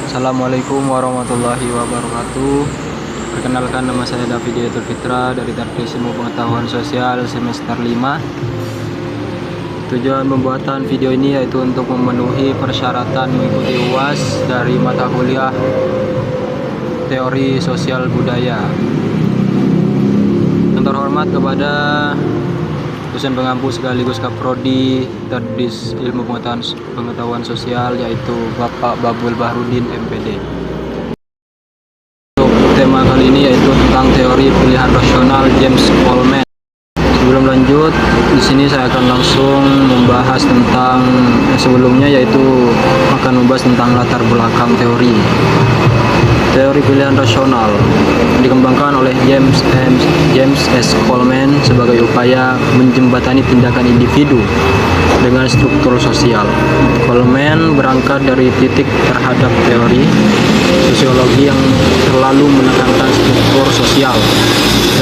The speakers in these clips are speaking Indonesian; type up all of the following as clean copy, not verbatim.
Assalamualaikum warahmatullahi wabarakatuh. Perkenalkan, nama saya Davidiatul Fitra dari Teknik Ilmu Pengetahuan Sosial semester 5. Tujuan pembuatan video ini yaitu untuk memenuhi persyaratan mengikuti UAS dari mata kuliah Teori Sosial Budaya. Yang terhormat kepada dosen pengampu sekaligus Kaprodi Terdis Ilmu Pengetahuan Sosial, yaitu Bapak Babul Bahrudin MPD. Untuk tema kali ini yaitu tentang teori pilihan rasional James Coleman. Sebelum lanjut, di sini saya akan langsung membahas tentang sebelumnya, yaitu akan membahas tentang latar belakang teori. Teori pilihan rasional dikembangkan oleh James S. Coleman sebagai upaya menjembatani tindakan individu dengan struktur sosial. Coleman berangkat dari titik terhadap teori sosiologi yang terlalu menekankan struktur sosial,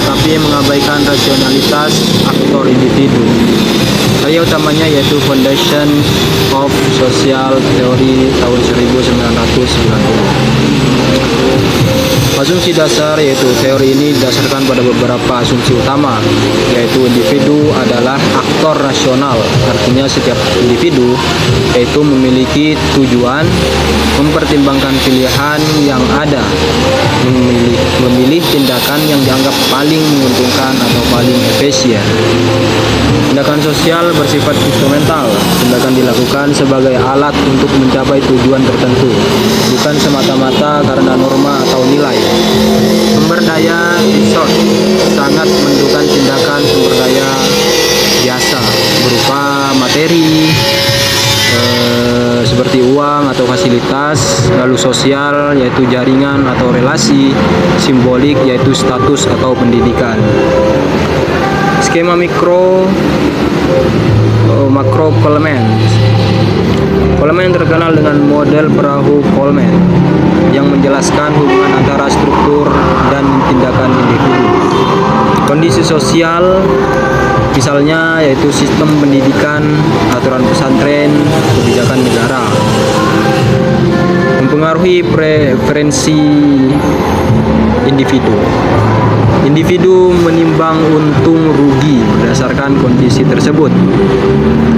tetapi mengabaikan rasionalitas aktor individu. Karya utamanya yaitu Foundation of Social Theory tahun 1990. Asumsi dasar yaitu teori ini didasarkan pada beberapa asumsi utama, yaitu individu adalah aktor rasional. Artinya setiap individu yaitu memiliki tujuan, mempertimbangkan pilihan yang ada, memilih tindakan yang dianggap paling menguntungkan atau paling efisien. Tindakan sosial bersifat instrumental. Tindakan dilakukan sebagai alat untuk mencapai tujuan tertentu, bukan semata-mata karena norma atau nilai. Sumber daya resort sangat menentukan tindakan sumber daya biasa berupa materi seperti uang atau fasilitas, lalu sosial yaitu jaringan atau relasi, simbolik yaitu status atau pendidikan. Skema makro Coleman. Coleman terkenal dengan model perahu Coleman yang menjelaskan hubungan antara struktur dan tindakan individu. Kondisi sosial misalnya yaitu sistem pendidikan, aturan pesantren, kebijakan negara, mempengaruhi preferensi individu. Individu menimbang untung rugi berdasarkan kondisi tersebut.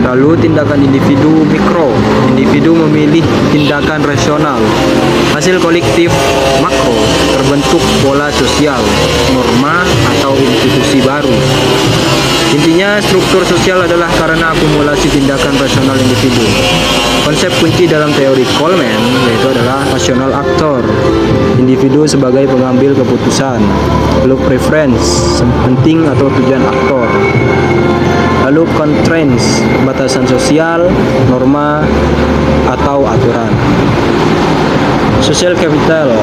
Lalu tindakan individu mikro. Individu memilih tindakan rasional. Hasil kolektif makro terbentuk pola sosial, norma atau institusi baru. Intinya, struktur sosial adalah karena akumulasi tindakan rasional individu. Konsep kunci dalam teori Coleman yaitu adalah rasional aktor, individu sebagai pengambil keputusan, lalu preference, penting atau tujuan aktor, lalu constraints, batasan sosial, norma atau aturan. Social capital,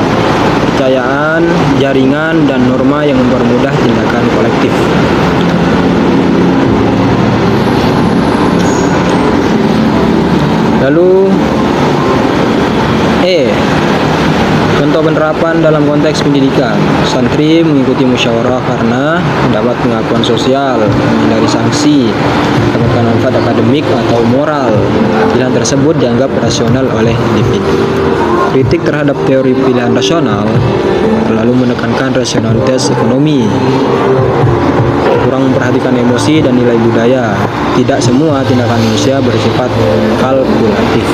kepercayaan, jaringan, dan norma yang mempermudah tindakan kolektif. Lalu contoh penerapan dalam konteks pendidikan. Santri mengikuti musyawarah karena mendapat pengakuan sosial, menghindari sanksi, mendapatkan manfaat akademik atau moral. Pilihan tersebut dianggap rasional oleh individu. Kritik terhadap teori pilihan rasional terlalu menekankan rasionalitas ekonomi, kurang memperhatikan emosi dan nilai budaya. Tidak semua tindakan manusia bersifat kalkulatif.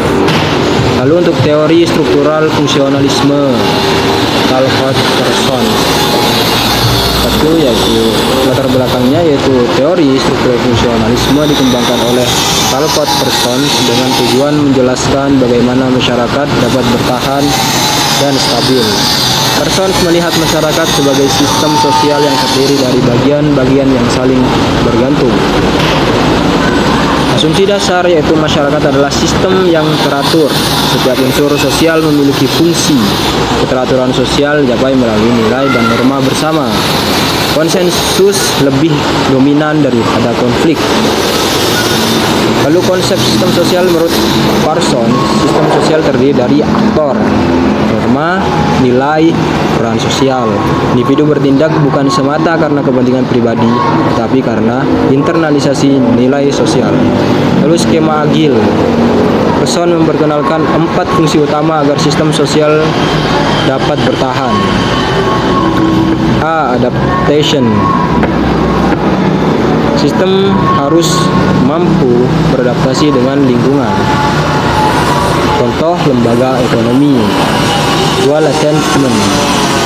Lalu untuk teori struktural fungsionalisme, Talcott Person. Satu yaitu latar belakangnya yaitu teori struktural fungsionalisme dikembangkan oleh Talcott Person dengan tujuan menjelaskan bagaimana masyarakat dapat bertahan dan stabil. Person melihat masyarakat sebagai sistem sosial yang terdiri dari bagian-bagian yang saling bergantung. Asumsi dasar yaitu masyarakat adalah sistem yang teratur. Setiap unsur sosial memiliki fungsi. Keteraturan sosial dicapai melalui nilai dan norma bersama. Konsensus lebih dominan daripada konflik. Lalu konsep sistem sosial menurut Parson, sistem sosial terdiri dari aktor, norma, nilai, peran sosial. Individu bertindak bukan semata karena kepentingan pribadi, tetapi karena internalisasi nilai sosial. Lalu skema agil. Parson memperkenalkan 4 fungsi utama agar sistem sosial dapat bertahan. A. Adaptation. Sistem harus mampu beradaptasi dengan lingkungan. Contoh lembaga ekonomi. 2. Attainment.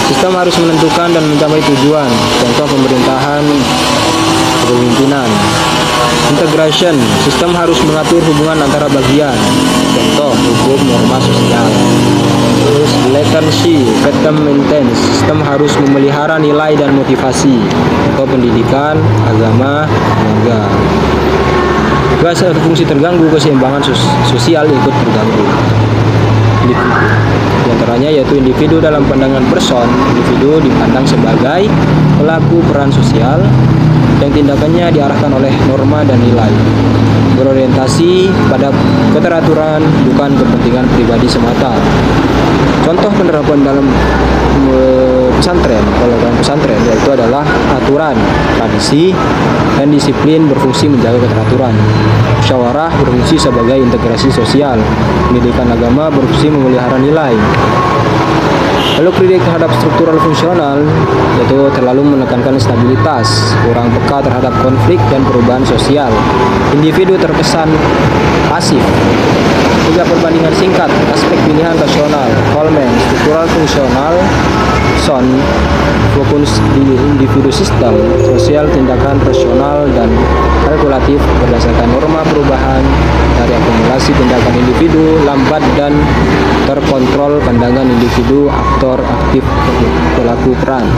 Sistem harus menentukan dan mencapai tujuan. Contoh pemerintahan, kepemimpinan. Integration. Sistem harus mengatur hubungan antara bagian. Contoh hukum norma sosial. Terus latency, maintenance. Sistem harus memelihara nilai dan motivasi. Contoh pendidikan, agama, keluarga. Jika satu fungsi terganggu, keseimbangan sosial ikut terganggu. Di antaranya yaitu individu dalam pandangan Parson. Individu dipandang sebagai pelaku peran sosial yang tindakannya diarahkan oleh norma dan nilai, berorientasi pada keteraturan bukan kepentingan pribadi semata. Contoh penerapan dalam pesantren, kalau dalam pesantren yaitu adalah aturan, tradisi, dan disiplin berfungsi menjaga keteraturan. Musyawarah berfungsi sebagai integrasi sosial. Pendidikan agama berfungsi memelihara nilai. Lalu kritik terhadap struktural fungsional yaitu terlalu menekankan stabilitas, kurang peka terhadap konflik dan perubahan sosial. Individu terkesan pasif. Juga perbandingan singkat, aspek pilihan rasional, Coleman, struktural fungsional, Son, fokus di individu sistem, sosial tindakan rasional dan kalkulatif berdasarkan norma perubahan dari akumulasi tindakan individu, lambat dan terkontrol pandangan individu, aktor aktif pelaku peran.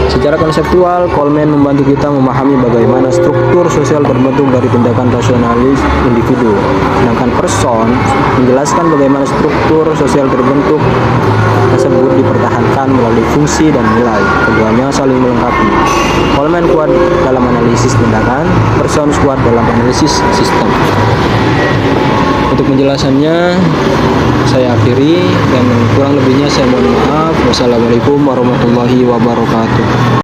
Secara konseptual, Coleman membantu kita memahami bagaimana struktur sosial terbentuk dari tindakan rasionalis individu. Sedangkan Parson menjelaskan bagaimana struktur sosial terbentuk tersebut dipertahankan melalui fungsi dan nilai. Keduanya saling melengkapi. Coleman kuat dalam analisis tindakan, Parson kuat dalam analisis sistem. Untuk penjelasannya saya akhiri dan kurang lebihnya saya mohon maaf. Wassalamualaikum warahmatullahi wabarakatuh.